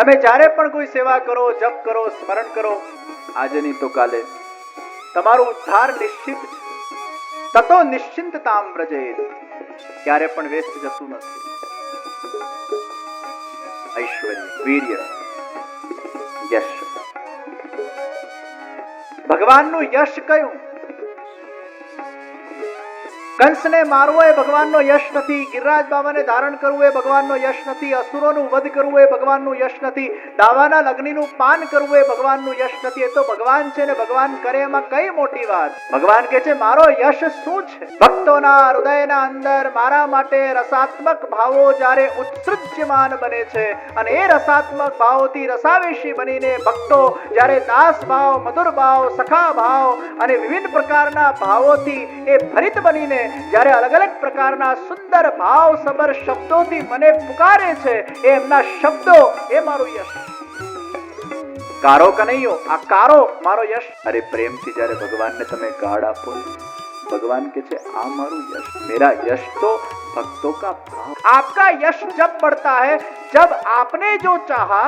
તમે જ્યારે પણ કોઈ સેવા કરો, જપ કરો, સ્મરણ કરો, આજે નહીં તો કાલે તમારો ઉદ્ધાર નિશ્ચિત છે. તતો નિશ્ચિંતતામ વ્રજેત. ક્યારે પણ વેસ્ટ જતું નથી. ઐશ્વર્ય, વીર્ય, યશ. ભગવાનનું યશ કયું? કંસને મારવો એ ભગવાનનો યશ નથી. ગિરિરાજ બાબાને ધારણ કરવું એ ભગવાનનો યશ નથી. અસુરોનું વધ કરવું એ ભગવાનનું યશ નથી. દાવાના લગ્નનું પાન કરવું એ ભગવાનનું યશ નથી. એ તો ભગવાન છે ને ભગવાન કરે એમાં કઈ મોટી વાત. ભગવાન કહે છે મારો યશ શું છે? ભક્તોના હૃદયના અંદર મારા માટે રસાત્મક ભાવો જ્યારે ઉત્સૃજ્યમાન બને છે અને એ રસાત્મક ભાવોથી રસાવેશી બનીને ભક્તો જ્યારે દાસ ભાવ, મધુર ભાવ, સખા ભાવ અને વિવિધ પ્રકારના ભાવોથી એ ભરિત બનીને જ્યારે અલગ અલગ પ્રકારના સુંદર ભાવ સબર શબ્દોથી મને પુકારે છે, એ એમના શબ્દો એ મારું યશ. કારો કનૈયો, આ કારો મારો યશ. અરે પ્રેમથી જ્યારે ભગવાનને તમે ગાળ આપો, भगवान के छे आ मारू यश. मेरा यश तो भक्तों का भाव. आपका यश जब बढ़ता है, जब आपने जो चाहा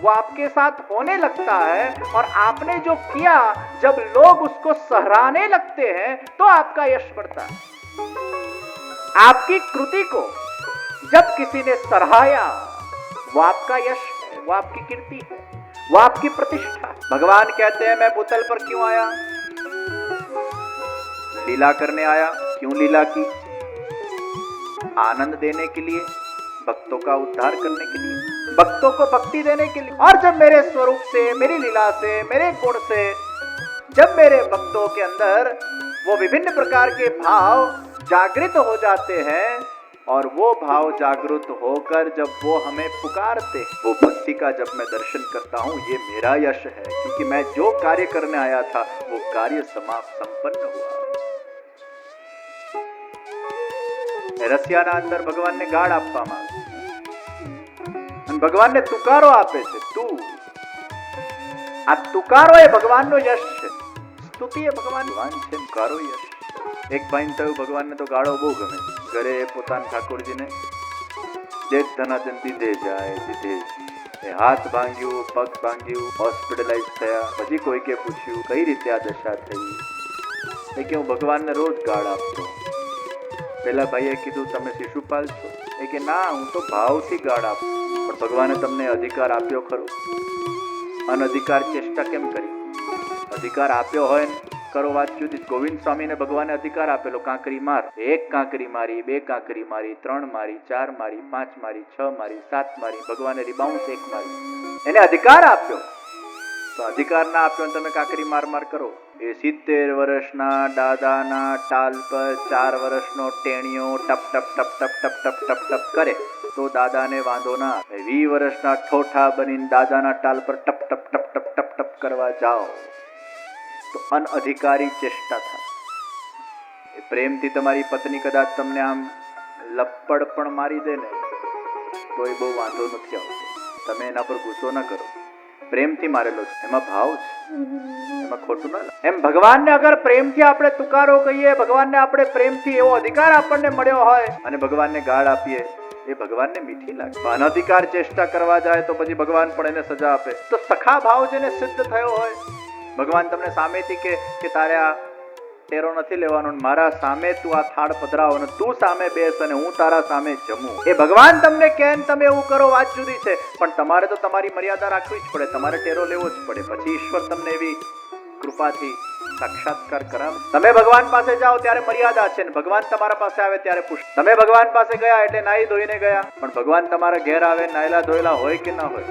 वो आपके साथ होने लगता है और आपने जो किया जब लोग उसको सहराने लगते हैं तो आपका यश बढ़ता है. आपकी कृति को जब किसी ने सराहाया वो आपका यश है, वो आपकी कीर्ति है, वो आपकी प्रतिष्ठा है. भगवान कहते हैं मैं भूतल पर क्यों आया? लीला करने आया. क्यों लीला की? आनंद देने के लिए, भक्तों का उद्धार करने के लिए, भक्तों को भक्ति देने के लिए. और जब मेरे स्वरूप से, मेरी लीला से, मेरे गुण से जब मेरे भक्तों के अंदर वो विभिन्न प्रकार के भाव जागृत हो जाते हैं और वो भाव जागृत होकर जब वो हमें पुकारते, वो भक्ति का जब मैं दर्शन करता हूँ, ये मेरा यश है. क्योंकि मैं जो कार्य करने आया था वो कार्य समाप्त संपन्न हुआ. રસિયાના અંદર ભગવાનને ગાળ આપવામાં આવે અને ભગવાનને તુકારો આપે છે. તું આ તુકારો એ ભગવાનનો યશ છે. સ્તુતિ એ ભગવાન છે, તુકારો યશ. એક ભાઈને થયું ભગવાનને તો ગાળો બહુ ગમે. ઘરે પોતાના ઠાકોરજીને જે ધનાધન દીધે જાય દીધે. હાથ ભાંગ્યું, પગ ભાંગ્યું, હોસ્પિટલાઇઝ થયા. પછી કોઈકે પૂછ્યું કઈ રીતે આ દશા થઈ? એ કે હું ભગવાનને રોજ ગાળ આપતો. પેલા ભાઈએ કીધું તમે શિશુપાલ છો? એ કે ના, હું તો ભાવથી ગાળ આપું. પણ ભગવાને તમને અધિકાર આપ્યો ખરો? અનધિકાર ચેષ્ટા કેમ કરી? અધિકાર આપ્યો હોય ને કરો વાત જુદી. ગોવિંદ સ્વામીને ભગવાને અધિકાર આપેલો કાંકરી માર. એક કાંકરી મારી, બે કાંકરી મારી, 3 મારી, 4 મારી, 5 મારી, 6 મારી, 7 મારી. ભગવાને રિબાઉન્સ 1 મારી. એને અધિકાર આપ્યો. તો અધિકાર ના આપ્યો તમે કાંકરી માર માર કરો. એ 70 વર્ષના દાદાના ટાલ પર 4 વર્ષનો ટેણીઓ ટપ ટપ ટપ ટપ ટપ ટપ ટપ ટપ કરે તો દાદાને વાંધો ના આવે. 20 વર્ષના ઠોઠા બનીને દાદાના ટાલ પર ટપ ટપ ટપ ટપ ટપ ટપ કરવા જાઓ તો અનઅધિકારી ચેષ્ટા થાય. એ પ્રેમથી તમારી પત્ની કદાચ તમને આમ લપડ પણ મારી દે ને તો એ બહુ વાંધો નથી આવતો. તમે એના પર ગુસ્સો ના કરો. પ્રેમથી મારેલો છે, એમાં ભાવ છે, એમાં ખોટું ના. એમ ભગવાનને અગર પ્રેમથી આપણે તુકારો કહીએ, ભગવાનને આપણે પ્રેમથી એવો અધિકાર આપણને મળ્યો હોય અને ભગવાનને ગાળ આપીએ, એ ભગવાનને મીઠી લાગે. અનધિકાર ચેષ્ટા કરવા જાય તો પછી ભગવાન પણ એને સજા આપે. તો સખા ભાવ જેને સિદ્ધ થયો હોય, ભગવાન તમને સામેથી કે તારે આ ટેરો નથી લેવાનો, મારા સામે તું આ થાળ પધરાવો અને તું સામે બેસ અને હું તારા સામે જમું. એ ભગવાન તમને કહે તમે એવું કરો, વાત જુદી છે. પણ તમારે તો તમારી મર્યાદા રાખવી જ પડે. તમારે ટેરો લેવો જ પડે. પછી ઈશ્વર તમને એવી કૃપાથી સાક્ષાત્કાર કરાવે. તમે ભગવાન પાસે જાઓ ત્યારે મર્યાદા છે ને ભગવાન તમારા પાસે આવે ત્યારે પૂછ. તમે ભગવાન પાસે ગયા એટલે નાહી ધોઈને ગયા, પણ ભગવાન તમારા ઘેર આવે નાયેલા ધોયેલા હોય કે ના હોય,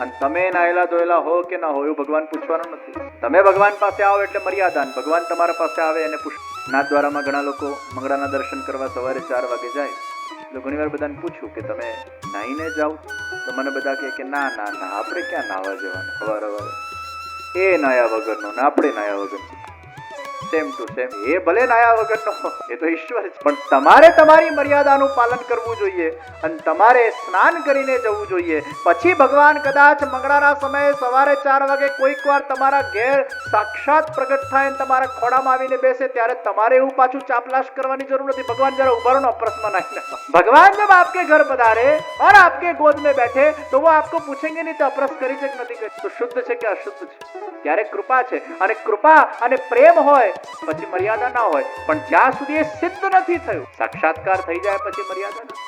અને તમે નાયેલા ધોયેલા હો કે ના હોય એવું ભગવાન પૂછવાનું નથી. તમે ભગવાન પાસે આવો એટલે મર્યાદા, ભગવાન તમારા પાસે આવે એને પૂછ. નાથદ્વારામાં ઘણા લોકો મંગળાના દર્શન કરવા સવારે 4 વાગે જાય. એટલે ઘણી વાર બધાને પૂછ્યું કે તમે નાહીને જાઓ? તો મને બધા કહે કે ના ના ના, આપણે ક્યાં નાહવા જવાનું સવારે? એ નાયા વગરનો ને આપણે નાયા વગરનો. Same to same. એ ભલે નાયા વગરનો, એ તો ઈશ્વર છે, પણ તમારે તમારી મર્યાદાનું પાલન કરવું જોઈએ અને તમારે સ્નાન કરીને જવું જોઈએ. પછી ભગવાન કદાચ મંગળાના સમયે સવારે 4 વાગે કોઈક વાર તમારા ઘેર સાક્ષાત પ્રગટ થાય અને તમારા ખોડામાં આવીને બેસે, ત્યારે તમારે એવું પાછું ચાપલાશ કરવાની જરૂર નથી. भगवान जरा उभा रहो, अप्रस में नहीं. भगवान जब आपके घर पधारे और आपके गोद में बैठे तो वो आपको पूछेंगे नहीं तो अप्रस करी છે કે નથી કરી, તો શુદ્ધ છે કે અશુદ્ધ છે. ત્યારે કૃપા છે, અને કૃપા અને પ્રેમ હોય પછી મર્યાદા ના હોય. પણ જ્યાં સુધી એ સિદ્ધ નથી થયું, સાક્ષાત્કાર થઈ જાય પછી મર્યાદા નથી.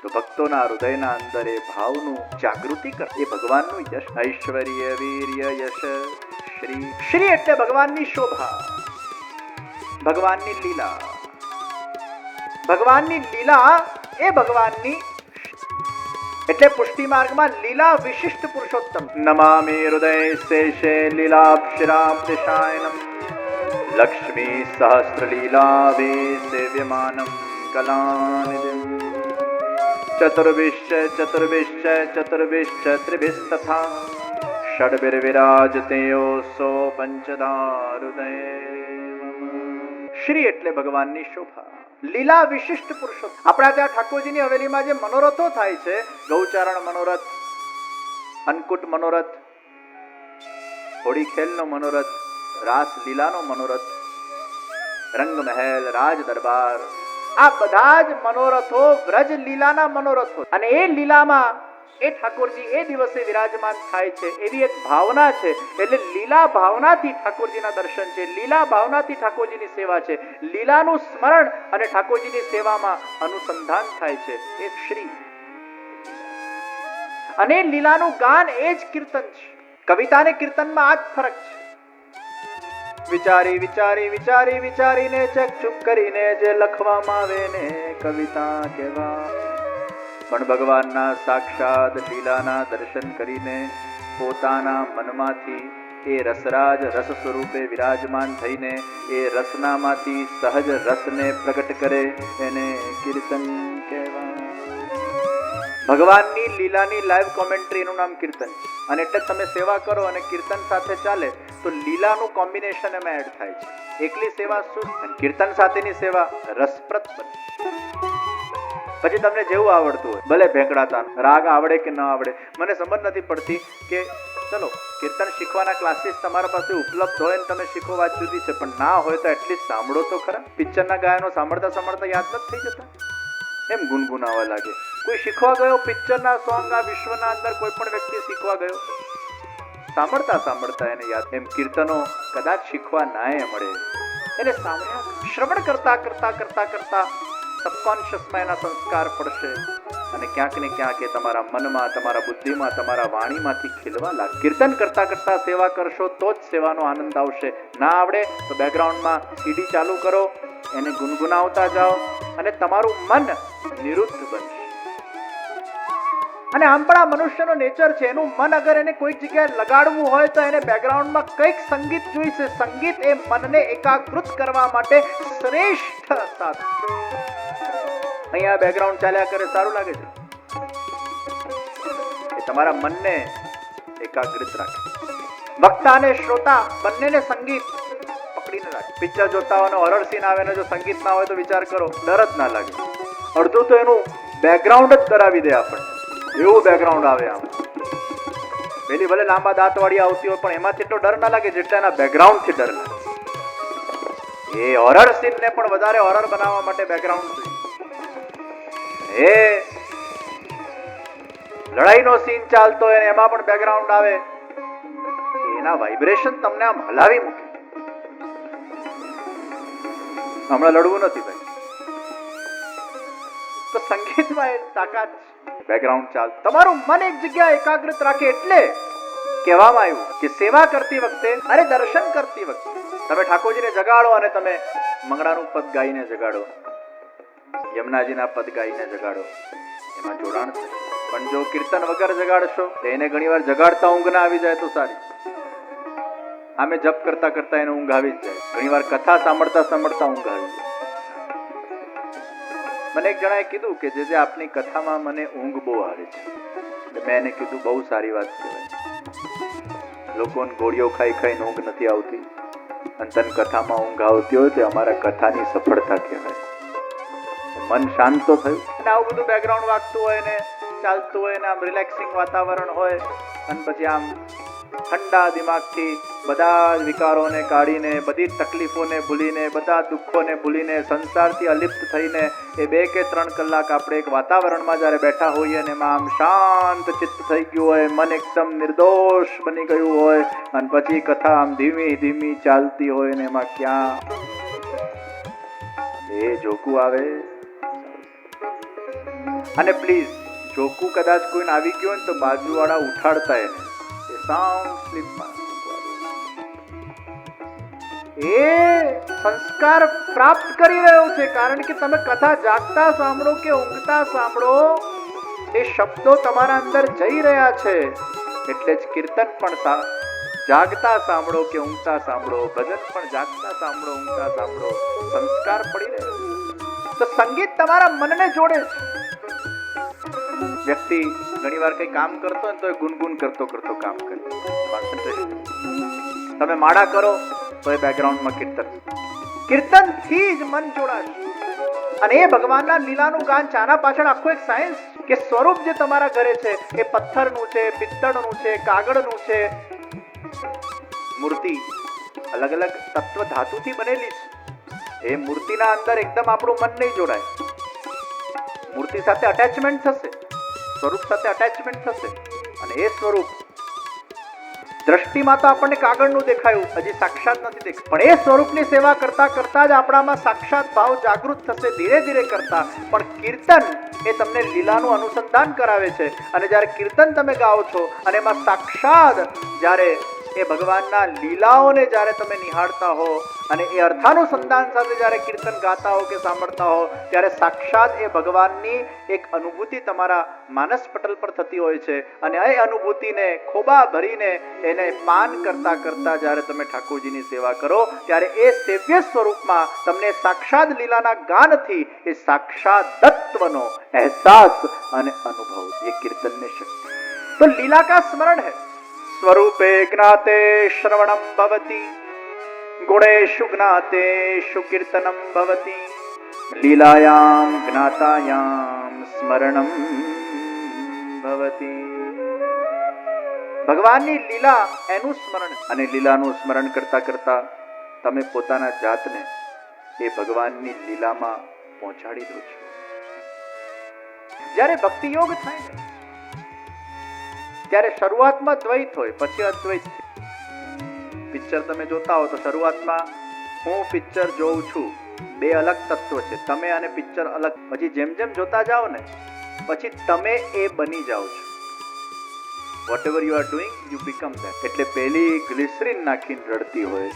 તો ભક્તોના હૃદયના અંદર એ ભાવનું જાગૃતિ કર, એ ભગવાનનું યશ. ઐશ્વર્ય વીર્ય યશ શ્રી. શ્રી એટલે ભગવાનની શોભા, ભગવાનની લીલા. ભગવાનની લીલા એ ભગવાનની એટલે પુષ્ટિ માર્ગમાં લીલા વિશિષ્ટ પુરુષોત્તમ. નમામિ હૃદય શેષે લીલાક્ષરામ દિશાયનમ લક્ષ્મી સહસ્ર લીલાવે સેવ્યમાનમ કલાનિધિમ ચતુર્વિશ્ચ ચતુર્વિશ્ચ ચતુર્વિશ્ચ ત્રિભિસ્તથા ષડ્ભિર્વિરાજતે સો પંચધા હૃદય. શ્રી એટલે ભગવાનની શોભા, લીલા વિશિષ્ટ પુરુષોત્તમ. આપણા ત્યાં ઠાકોરજીની હવેલીમાં જે મનોરથો થાય છે, ગૌચારણ મનોરથ, અન્નકૂટ મનોરથ, હોળી ખેલનો મનોરથ, રાસ લીલાનો મનોરથ, રંગમહેલ, રાજ દરબાર, આ બધા જ મનોરથો વ્રજ લીલાના મનોરથો. અને એ લીલામાં એ ઠાકોરજી એ દિવસે વિરાજમાન થાય છે, એવી એક ભાવના છે. એટલે લીલા ભાવનાથી ઠાકોરજીના દર્શન છે, લીલા ભાવનાથી ઠાકોરજીની સેવા છે, લીલાનું સ્મરણ અને ઠાકોરજીની સેવામાં અનુસંધાન થાય છે, એ શ્રી. અને લીલાનું ગાન એ જ કીર્તન છે. કવિતા અને કીર્તનમાં આ જ ફરક છે. વિચારી વિચારી વિચારી વિચારીને ચકચુપ કરીને જે લખવામાં આવે ને કવિતા કહેવા. પણ ભગવાનના સાક્ષાત લીલાના દર્શન કરીને પોતાના મનમાંથી એ રસરાજ રસ સ્વરૂપે વિરાજમાન થઈને એ રસનામાંથી સહજ રસને પ્રગટ કરે એને કીર્તન કહેવાય. ભગવાનની લીલાની લાઈવ કોમેન્ટ્રી, એનું નામ કીર્તન છે. અને એટલે તમે સેવા કરો અને કીર્તન સાથે ચાલે તો લીલાનું કોમ્બિનેશન એમાં એડ થાય છે. એકલી સેવા સુસ્ત અને કીર્તન સાથેની સેવા રસપ્રદ બને. પછી તમને જેવું આવડતું હોય, ભલે ભેંકડાતા રાગ આવડે કે ન આવડે, મને સમજ નથી પડતી કે ચલો કીર્તન શીખવાના ક્લાસીસ તમારા પાસે ઉપલબ્ધ હોય ને તમે શીખો, વાત જુદી છે, પણ ના હોય તો એટલીસ્ટ સાંભળો તો ખરા. પિક્ચરના ગાયનો સાંભળતા સાંભળતા યાદ નથી થઈ જતા, એમ ગુનગુનાવા લાગે. કોઈ શીખવા ગયો પિક્ચરના સોંગ, આ વિશ્વના અંદર કોઈ પણ વ્યક્તિ શીખવા ગયો, સાંભળતા સાંભળતા એને યાદ. એમ કીર્તનો કદાચ શીખવા ના મળે, એને સાંભળ્યા શ્રવણ કરતા કરતા કરતા કરતા સબકોન્શિયસમાં એના સંસ્કાર પડશે અને ક્યાંક ને ક્યાંક એ તમારા મનમાં, તમારા બુદ્ધિમાં, તમારા વાણીમાંથી ખીલવા લાગે. કીર્તન કરતા કરતા સેવા કરશો તો જ સેવાનો આનંદ આવશે. ના આવડે તો બેકગ્રાઉન્ડમાં સીડી ચાલુ કરો, એને ગુનગુનાવતા જાઓ અને તમારું મન નિરુદ્ધ બનશે. અને આમ પણ આ મનુષ્યનો નેચર છે, એનું મન અગર એને કોઈક જગ્યાએ લગાડવું હોય તો એને બેકગ્રાઉન્ડમાં કંઈક સંગીત જોઈશે. સંગીત એ મનને એકાગ્રત કરવા માટે શ્રેષ્ઠ સાધન. અહીંયા બેકગ્રાઉન્ડ ચાલ્યા કરે સારું લાગે છે, એ તમારા મનને એકાગ્રિત રાખે. વક્તા અને શ્રોતા બંનેને સંગીત પકડીને રાખે. પિક્ચર જોતા હોય, હોરર સીન આવે ને જો સંગીત ના હોય તો વિચાર કરો, ડર જ ના લાગે. અડધું તો એનું બેકગ્રાઉન્ડ જ કરાવી દે આપણને, એવું બેકગ્રાઉન્ડ આવે. આમ પેલી ભલે લાંબા દાંત વાળી આવતી હોય પણ એમાંથી એટલો ડર ના લાગે જેટલા એના બેકગ્રાઉન્ડ થી ડર લાગે. એ હોરર સીન ને પણ વધારે હોરર બનાવવા માટે બેકગ્રાઉન્ડ જોઈએ. એ લડાઈનો સીન ચાલતો હોય એમાં પણ બેકગ્રાઉન્ડ આવે, એના વાઇબ્રેશન તમને આમ હલાવી મૂકે. હમણાં લડવું નથી ભાઈ, તો સંગીતમાં એ તાકાત છે. બેકગ્રાઉન્ડ ચાલ, તમારું મન એક જગ્યાએ એકાગ્રત રાખે. એટલે કહેવામાં આવ્યું કે સેવા કરતી વખતે અને દર્શન કરતી વખતે તમે ઠાકોરજીને જગાડો અને તમે મંગળાનું પદ ગાઈને જગાડો, યમુનાજીના પદ ગાઈને જગાડો, એમાં જોડાણ થશે. પણ જો કીર્તન વગર જગાડશો તો એને ઘણીવાર જગાડતા ઊંઘ ના આવી જાય તો સારી. આમે જપ કરતા કરતા એને ઊંઘ આવી જ જાય. ઘણીવાર કથા સાંભળતા સાંભળતા ઊંઘ આવી જાય. મને એક જણાએ કીધું કે જે આપની કથામાં મને ઊંઘ બહુ આવે છે. મેં એને કીધું બહુ સારી વાત કહેવાય. લોકોને ગોળીઓ ખાઈ ખાઈને ઊંઘ નથી આવતી, અને તને કથામાં ઊંઘ આવતી હોય તો અમારા કથાની સફળતા કહેવાય. મન શાંત તો થયું. અને આવું બધું બેકગ્રાઉન્ડ વાગતું હોય ને ચાલતું હોય ને આમ રિલેક્સિંગ વાતાવરણ હોય અને પછી આમ ઠંડા દિમાગથી બધા વિકારોને કાઢીને, બધી તકલીફોને ભૂલીને, બધા દુઃખોને ભૂલીને, સંસારથી અલિપ્ત થઈને એ 2 કે 3 કલાક આપણે એક વાતાવરણમાં જ્યારે બેઠા હોઈએ અને એમાં આમ શાંત ચિત્ત થઈ ગયું હોય, મન એકદમ નિર્દોષ બની ગયું હોય અને પછી કથા આમ ધીમી ધીમી ચાલતી હોય ને એમાં ક્યાં એ જોકું આવે. અને પ્લીઝ જોકું કદાચ કોઈને આવી ગયું હોય ને તો બાજુવાળા ઉઠાડતા એને એ સાઉન્ડ સ્લીપમાં એ સંસ્કાર પ્રાપ્ત કરી રહ્યો છે. કારણ કે તમે કથા જાગતા સાંભળો કે ઊંઘતા સાંભળો, એ શબ્દો તમારા અંદર જઈ રહ્યા છે. એટલે જ કીર્તન પણ જાગતા સાંભળો કે ઊંઘતા સાંભળો, ભજન પણ જાગતા સાંભળો ઊંઘતા સાંભળો, સંસ્કાર પડી રહ્યો છે. તો સંગીત તમારા મનને જોડે છે. વ્યક્તિ ઘણી વાર કઈ કામ કરતો હોય તો એ ગુનગુન કરતો કરતો કામ કરે, કોન્સન્ટ્રેશન. તમે માળા કરો તો એ બેકગ્રાઉન્ડમાં કીર્તનથી જ મન જોડાશે. અને એ ભગવાનના લીલાનું ગાન છે. આના પાછળ આખું એક સાયન્સ કે સ્વરૂપ જે તમારા ઘરે છે એ પથ્થરનું છે, પિત્તળનું છે, કાગળનું છે. મૂર્તિ અલગ અલગ તત્વ ધાતુથી બનેલી છે. એ મૂર્તિના અંદર એકદમ આપણું મન નહીં જોડાય. મૂર્તિ સાથે અટેચમેન્ટ થશે, સ્વરૂપ સાથે અટેચમેન્ટ થશે અને એ સ્વરૂપ દ્રષ્ટિમાં તો આપણને કાગળનું દેખાયું, હજી સાક્ષાત નથી દેખાયું, પણ એ સ્વરૂપની સેવા કરતા કરતા જ આપણામાં સાક્ષાત ભાવ જાગૃત થશે ધીરે ધીરે કરતા. પણ કીર્તન એ તમને લીલાનું અનુસંધાન કરાવે છે. અને જ્યારે કીર્તન તમે ગાઓ છો અને એમાં સાક્ષાત જ્યારે એ ભગવાનના લીલાઓને જ્યારે તમે નિહાળતા હો અને એ અર્થાનુસંધાન સાથે જ્યારે કીર્તન ગાતા હો કે સાંભળતા હો, ત્યારે સાક્ષાત એ ભગવાનની એક અનુભૂતિ તમારા માનસ પટલ પર થતી હોય છે. અને એ અનુભૂતિને ખોબા ભરીને એને પાન કરતા કરતા જ્યારે તમે ઠાકોરજીની સેવા કરો ત્યારે એ સેવ્ય સ્વરૂપમાં તમને સાક્ષાત લીલાના ગાનથી એ સાક્ષાત તત્વનો અહેસાસ અને અનુભવ, એ કીર્તનને શક્તિ. તો લીલા કા સ્મરણ है. स्वरूपे ज्ञाते श्रवणं भवति, गुणेषु ज्ञातेषु कीर्तनं भवति, लीलायां ज्ञातायां स्मरणं भवति. ભગવાનની લીલા એનું સ્મરણ, અને લીલાનું સ્મરણ કરતા કરતા તમે પોતાના જાતને એ ભગવાનની લીલામાં પહોંચાડી દો છો. જ્યારે ભક્તિ યોગ થાય ને ત્યારે શરૂઆતમાં દ્વૈત હોય, પછી અદ્વૈત. પિક્ચર તમે જોતા હો તો શરૂઆતમાં હું પિક્ચર જોઉં છું, 2 અલગ તત્વો છે, તમે અને પિક્ચર અલગ. પછી જેમ જેમ જોતા જાઓ ને પછી તમે એ બની જાઓ છો. Whatever you are doing you become that. એટલે પહેલી ગ્લિસરીન નાખીને રડતી હોય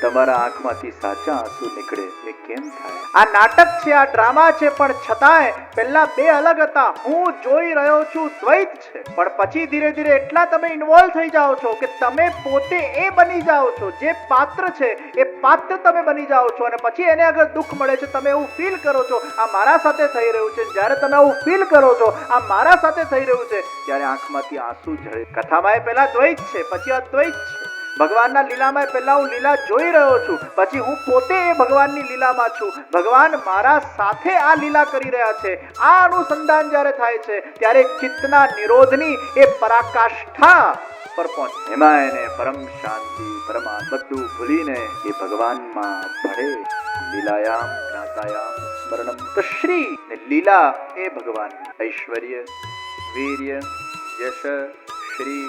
તમારા આંખમાંથી સાચા આંસુ નીકળે, એ કેમ થાય? આ નાટક છે, આ ડ્રામા છે, પણ છતાંય પહેલા 2 અલગ હતા. હું જોઈ રહ્યો છું દ્વૈત છે, પણ પછી ધીરે ધીરે એટલા તમે ઇન્વોલ્વ થઈ જાઓ છો કે તમે પોતે એ બની જાઓ છો. જે પાત્ર છે એ પાત્ર તમે બની જાઓ છો. અને પછી એને અગર દુઃખ મળે છે, તમે એવું ફીલ કરો છો આ મારા સાથે થઈ રહ્યું છે. જ્યારે તમે એવું ફીલ કરો છો આ મારા સાથે થઈ રહ્યું છે, ત્યારે આંખમાંથી આંસુ ઝરે. કથામાં એ પહેલા દ્વૈત છે, પછી અદ્વૈત છે. ભગવાનના લીલામાં પહેલા હું લીલા જોઈ રહ્યો છું, પછી હું પોતે એ ભગવાનની લીલામાં છું. ભગવાન મારા સાથે આ લીલા કરી રહ્યા છે. આ અનુસંધાન જ્યારે થાય છે ત્યારે ચિત્તના નિરોધની એ પરાકાષ્ઠા પર પહોંચે. એમાં એને પરમ શાંતિ, પરમાત્મા બધું ભૂલીને એ ભગવાનમાં ભળે. લીલાયામ જ્ઞાતાયામ સ્મરણમ. તો શ્રી ને લીલા એ ભગવાન. ઐશ્વર્ય, વીર્ય, યશ, શ્રી,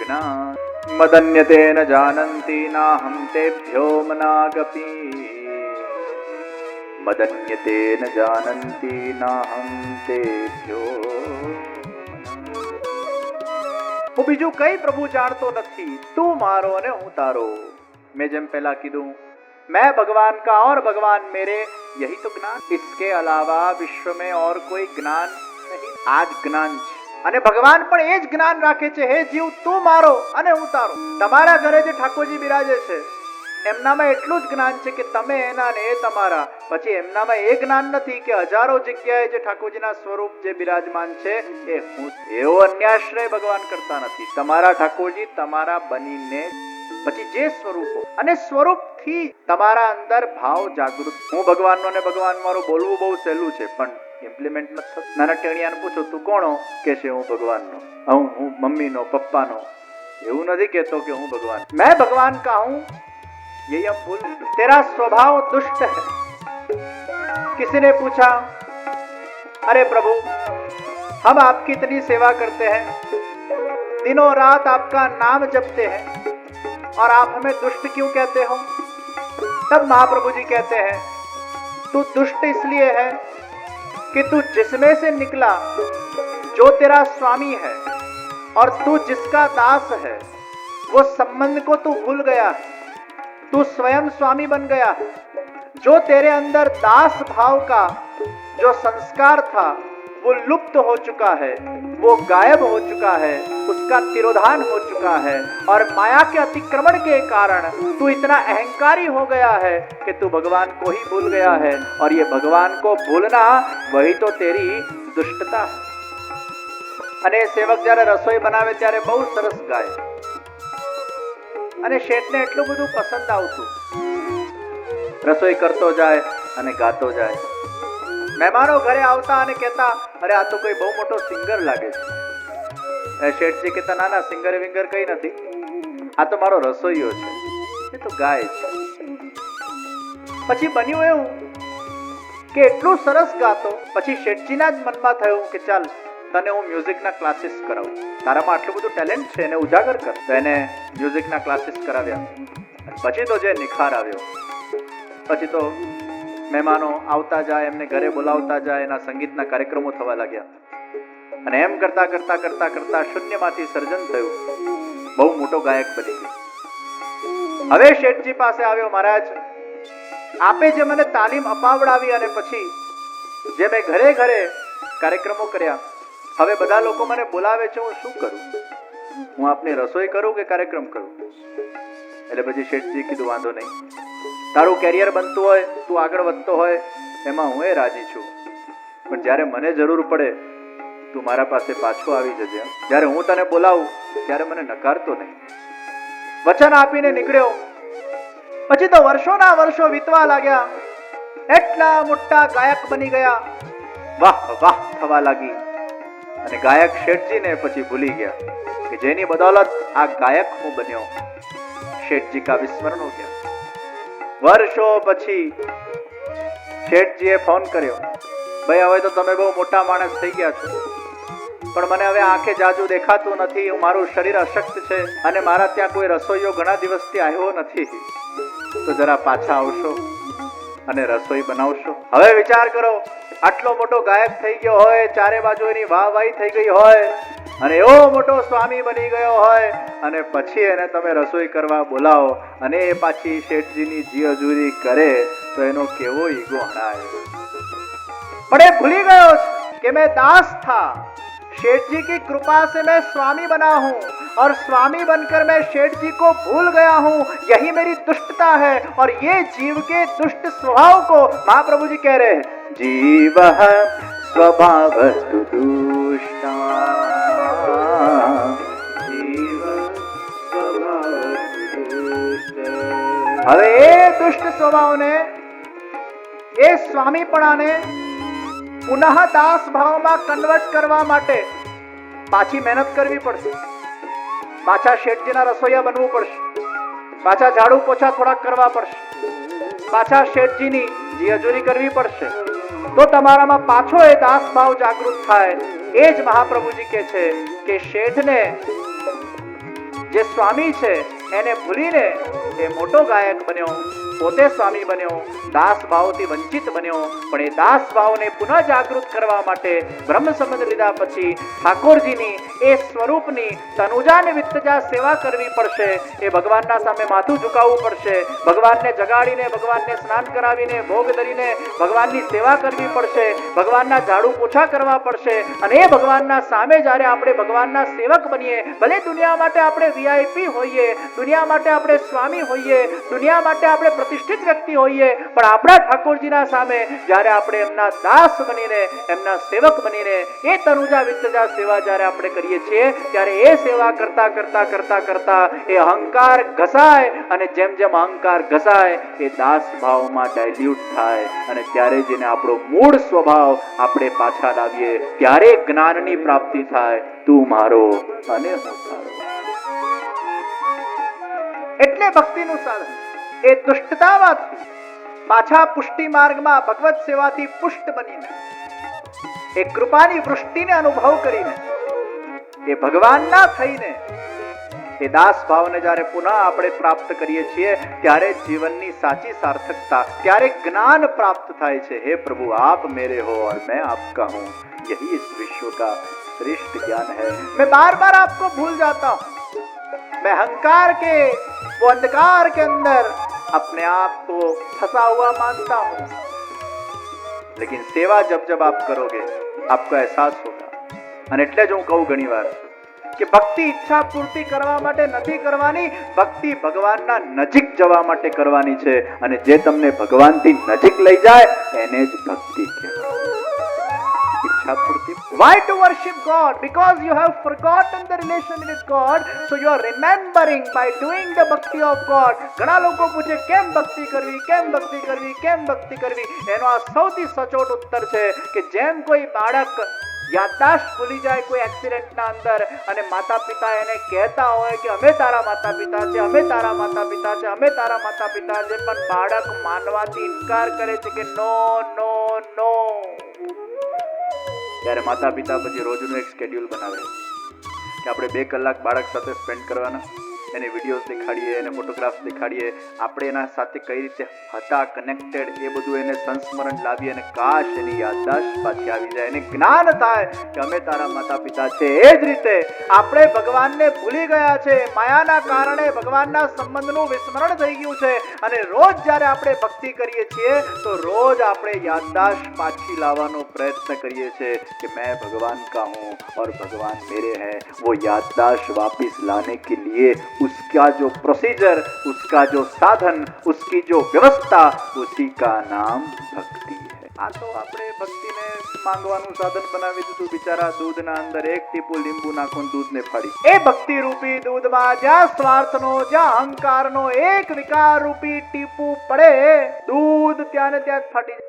જ્ઞાન. મદન્યતે ન જાનંતિ નાહં તેભ્યો મનાગપી. મદન્યતે ન જાનંતિ નાહં તેભ્યો. હું બીજું કઈ પ્રભુ જાણતો નથી, તું મારો અને હું તારો. મેં જેમ પહેલા કીધું, मैं भगवान का और भगवान मेरे, यही तो ज्ञान. इसके अलावा विश्व में और कोई ज्ञान नहीं. आज ज्ञान છે. અને ભગવાન પણ એ જ જ્ઞાન રાખે છે. હે જીવ, તું મારો અને હું તારો. તમારા ઘરે જે ઠાકોરજી બિરાજે છે એમનામાં એટલું જ જ્ઞાન છે કે તમે એના ને એ તમારા. પછી એમનામાં એ જ્ઞાન નથી કે હજારો જગ્યાએ જે ઠાકોરજીના સ્વરૂપ જે બિરાજમાન છે એ હું. એવો અન્યાશ્રય ભગવાન કરતા નથી. તમારા ઠાકોરજી તમારા બનીને પછી જે સ્વરૂપો અને સ્વરૂપથી તમારા અંદર ભાવ જાગૃત. હું ભગવાનનો ને ભગવાન મારું બોલવું બહુ સહેલું છે, પણ ઇમ્પ્લિમેન્ટ નથી થતું. નાના ટેણિયાને પૂછો તું કોણો, કે છે હું ભગવાનનો. હું મમ્મીનો, પપ્પાનો. એવું નથી કહેતો કે હું ભગવાન. मैं भगवान का हूं यही हम बोल. तेरा स्वभाव दुष्ट है. किसी ने पूछा, अरे प्रभु हम आपकी इतनी सेवा करते हैं, दिनों रात आपका नाम जपते हैं और आप हमें दुष्ट क्यों कहते हो? तब महाप्रभु जी कहते हैं, तू दुष्ट इसलिए है कि तू जिसमें से निकला जो तेरा स्वामी है और तू जिसका दास है वो संबंध को तू भूल गया है. तू स्वयं स्वामी बन गया है. जो तेरे अंदर दास भाव का जो संस्कार था वो लुप्त हो चुका है, वो गायब हो चुका है, उसका तिरोधान हो चुका है और माया के अतिक्रमण के कारण तू इतना अहंकारी हो गया है कि तू भगवान को ही भूल गया है. और ये भगवान को भूलना वही तो तेरी दुष्टता है. અને સેવક જ્યારે રસોઈ બનાવે ત્યારે બહુ સરસ ગાય અને શેઠને એટલું બધું પસંદ આવતું. રસોઈ કરતો જાય અને ગાતો જાય. મહેમાનો ઘરે આવતા અને કહેતા, અરે આ તો કોઈ બહુ મોટો સિંગર લાગે છે. શેઠજી કહેતા, ના ના, સિંગર વિંગર કઈ નથી, આ તો મારો રસોઈયો છે, એ તો ગાય છે. પછી બન્યું એવું કે એટલું સરસ ગાતો, પછી શેઠજીના જ મનમાં થયું કે ચાલ તને હું મ્યુઝિકના ક્લાસીસ કરાવું, તારામાં આટલું બધું ટેલેન્ટ છે એને ઉજાગર કર. તો એને મ્યુઝિકના ક્લાસીસ કરાવ્યા. પછી તો જે નિખાર આવ્યો. પછી તો મહેમાનો આવતા જાય, એમને ઘરે બોલાવતા જાય, એના સંગીતના કાર્યક્રમો થવા લાગ્યા. અને એમ કરતા કરતા કરતા કરતા શૂન્યમાંથી સર્જન થયું, બહુ મોટો ગાયક બની ગયો. હવે શેઠજી પાસે આવ્યો, મહારાજ આપે જે મને તાલીમ અપાવડાવી અને પછી જે મેં ઘરે ઘરે કાર્યક્રમો કર્યા, હવે બધા લોકો મને બોલાવે છે, હું શું કરું? હું આપની રસોઈ કરું કે કાર્યક્રમ કરું? એટલે પછી શેઠજી કીધું, વાંધો નહીં, તારું કેરિયર બનતું હોય, તું આગળ વધતો હોય, એમાં હું રાજી છું, પણ જ્યારે મને જરૂર પડે તું મારા પાસે પાછો આવી જજે. જ્યારે હું તને બોલાવું ત્યારે મને નકારતો નહીં. વચન આપીને નીકળ્યો. પછી તો વર્ષોના વર્ષો વીતવા લાગ્યા. એટલા મોટા ગાયક બની ગયા, વાહ વાહ થવા લાગી. અને ગાયક શેઠજીને પછી ભૂલી ગયા કે જેની બદौलत આ ગાયક હું બન્યો. શેઠજી કા વિસ્મરણ હો ગયા. વર્ષો પછી શેઠજીએ ફોન કર્યો, ભાઈ હવે તો તમે બહુ મોટા માણસ થઈ ગયા છો, પણ મને હવે આંખે જાજુ દેખાતું નથી, મારું શરીર અશક્ત છે અને મારા ત્યાં કોઈ રસોઈયો ઘણા દિવસથી આવ્યો નથી, તો જરા પાછા આવશો અને રસોઈ બનાવશો. હવે વિચાર કરો, આટલો મોટો ગાયક થઈ ગયો હોય, ચારે બાજુ એની વાહવાહી થઈ ગઈ હોય અને એવો મોટો સ્વામી બની ગયો હોય, અને પછી એને તમે રસોઈ કરવા બોલાવો અને એ પાછી શેઠજીની જીઅજૂરી કરે, તો એનો કેવો ઈગો હણાય. પણ એ ભૂલી ગયો કે मैं दास था, शेठ जी की कृपा से मैं स्वामी बना हूँ और स्वामी बनकर मैं शेठ जी को भूल गया हूँ. यही मेरी दुष्टता है और ये जीव के दुष्ट स्वभाव को महाप्रभु जी कह रहे हैं, जीव स्वभावस्तु दुष्टा, जीव स्वभावस्तु दुष्ट. હવે એ દુષ્ટ સ્વભાવને, એ સ્વામીપણાને પુનઃ દાસ ભાવમાં કન્વર્ટ કરવા માટે પાછી મહેનત કરવી પડશે. પાછા શેઠજીના રસોઈયા બનવું પડશે, પાછા ઝાડુ પોછા થોડાક કરવા પડશે, પાછા શેઠજીની જીઅજૂરી કરવી પડશે, તો તમારામાં પાછો એ દાસ ભાવ જાગૃત થાય. એ જ મહાપ્રભુજી કહે છે કે શેઠને, જે સ્વામી છે એને ભૂલીને એ મોટો ગાયક બન્યો, પોતે સ્વામી બન્યો, દાસ ભાવથી વંચિત બન્યો. પણ એ દાસ ભાવને પુનઃ જાગૃત કરવા માટે બ્રહ્મ સંબંધ લીધા પછી ઠાકોરજીની એ સ્વરૂપની તનુજાને વિત્તજા સેવા કરવી પડશે. એ ભગવાનના સામે માથું ઝુકાવવું પડશે, ભગવાનને જગાડીને, ભગવાનને સ્નાન કરાવીને, ભોગ ધરીને ભગવાનની સેવા કરવી પડશે, ભગવાનના ઝાડુ પોછા કરવા પડશે. અને એ ભગવાનના સામે જ્યારે આપણે ભગવાનના સેવક બનીએ, ભલે દુનિયા માટે આપણે VIP હોઈએ, દુનિયા માટે આપણે સ્વામી હોઈએ, દુનિયા માટે આપણે પ્રતિષ્ઠિત વ્યક્તિ હોઈએ, પણ આપણા ઠાકોરજીના સામે જ્યારે આપણે એમના દાસ બનીને, એમના સેવક બનીને એ તનુજા વિત્તજા સેવા જ્યારે આપણે કરીએ કરીએ છીએ ત્યારે એ સેવા કરતા કરતા કરતા કરતા એ અહંકાર ઘસાય, અને જેમ જેમ અહંકાર ઘસાય એ દાસ ભાવમાં ડાયલ્યુટ થાય, અને ત્યારે જેને આપણો મૂળ સ્વભાવ આપણે પાછા લાવીએ ત્યારે જ્ઞાનની પ્રાપ્તિ થાય. તું મારો અને હું તારો. એટલે ભક્તિનું સાધન એ દુષ્ટતામાંથી પાછા પુષ્ટિ માર્ગમાં ભગવત સેવાથી પુષ્ટ બનીને એ કૃપાની વૃષ્ટિને અનુભવ કરીને એ ભગવાનના થઈને એ દાસ ભાવને જ્યારે પુનઃ આપણે પ્રાપ્ત કરીએ છીએ ત્યારે જીવનની સાચી સાર્થકતા, ત્યારે જ્ઞાન પ્રાપ્ત થાય છે. હે પ્રભુ, आप मेरे हो और मैं आपका हूँ, यही इस विश्व का श्रेष्ठ ज्ञान है. मैं बार बार आपको भूल जाता हूँ, मैं अहंकार के वो अंधकार के अंदर अपने आप को फंसा हुआ मानता हूँ. लेकिन सेवा जब जब आप करोगे आपको एहसास होगा. અને એટલે જ હું કહું ઘણીવાર કે ભક્તિ ઈચ્છા પૂર્તિ કરવા માટે નથી કરવાની, ભક્તિ ભગવાનના નજીક જવા માટે કરવાની છે. અને જે તમને ભગવાનથી નજીક લઈ જાય એને જ ભક્તિ કહેવાય. ઈચ્છા પૂર્તિ. Why to worship God? Because you have forgotten the relation with God, so you are remembering by doing the bhakti of God. ઘણા લોકો પૂછે કેમ ભક્તિ કરવી, કેમ ભક્તિ કરવી, કેમ ભક્તિ કરવી. એનો આ સૌથી સચોટ ઉત્તર છે કે જેમ કોઈ બાળક યાદદાસ્ત ભૂલી જાય કોઈ એક્સિડન્ટના અંદર, અને માતા પિતા એને કહેતા હોય કે અમે તારા માતા પિતા છે, અમે તારા માતા પિતા છે, અમે તારા માતા પિતા છે, પણ બાળક માનવાથી ઇનકાર કરે છે કે નો નો નો. ત્યારે માતા પિતા પછી રોજનું એક શેડ્યુલ બનાવે કે આપણે 2 કલાક બાળક સાથે સ્પેન્ડ કરવાના, એને વિડીયોઝ દેખાડીએ, એને ફોટોગ્રાફ્સ દેખાડીએ, આપણે એના સાથે કઈ રીતે હતા કનેક્ટેડ એ બધું એને સંસ્મરણ લાવીએ, અને કાશ એની યાદદાસ્ત પાછી આવી જાય, એને જ્ઞાન થાય કે અમે તારા માતા પિતા છે. એ જ રીતે આપણે ભગવાનને ભૂલી ગયા છે, માયાના કારણે ભગવાનના સંબંધનું વિસ્મરણ થઈ ગયું છે. અને રોજ જ્યારે આપણે ભક્તિ કરીએ છીએ તો રોજ આપણે યાદદાસ્ત પાછી લાવવાનો પ્રયત્ન કરીએ છીએ કે मैं भगवान का हूँ और भगवान मेरे हैं. वो याददाश्त वापिस लाने के लिए उसका जो प्रोसीजर, उसका जो साधन, उसकी जो व्यवस्था, उसी का नाम भक्ति है. આ તો આપણે ભક્તિને માંગવાનું સાધન બનાવી દીધું. બિચારા દૂધના અંદર એક ટીપું લીંબુ નાખો, દૂધને ફાડી. એ ભક્તિ રૂપી દૂધમાં જ્યાં સ્વાર્થનો, જ્યાં અહંકારનો એક વિકાર રૂપી ટીપું પડે, દૂધ ત્યાં ને ત્યાં ફાટી જાય.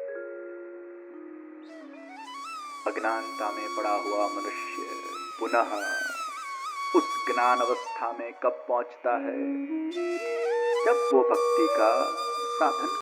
अज्ञानता में पड़ा हुआ मनुष्य पुनः उस ज्ञान अवस्था में कब पहुंचता है? जब वो भक्ति का साधन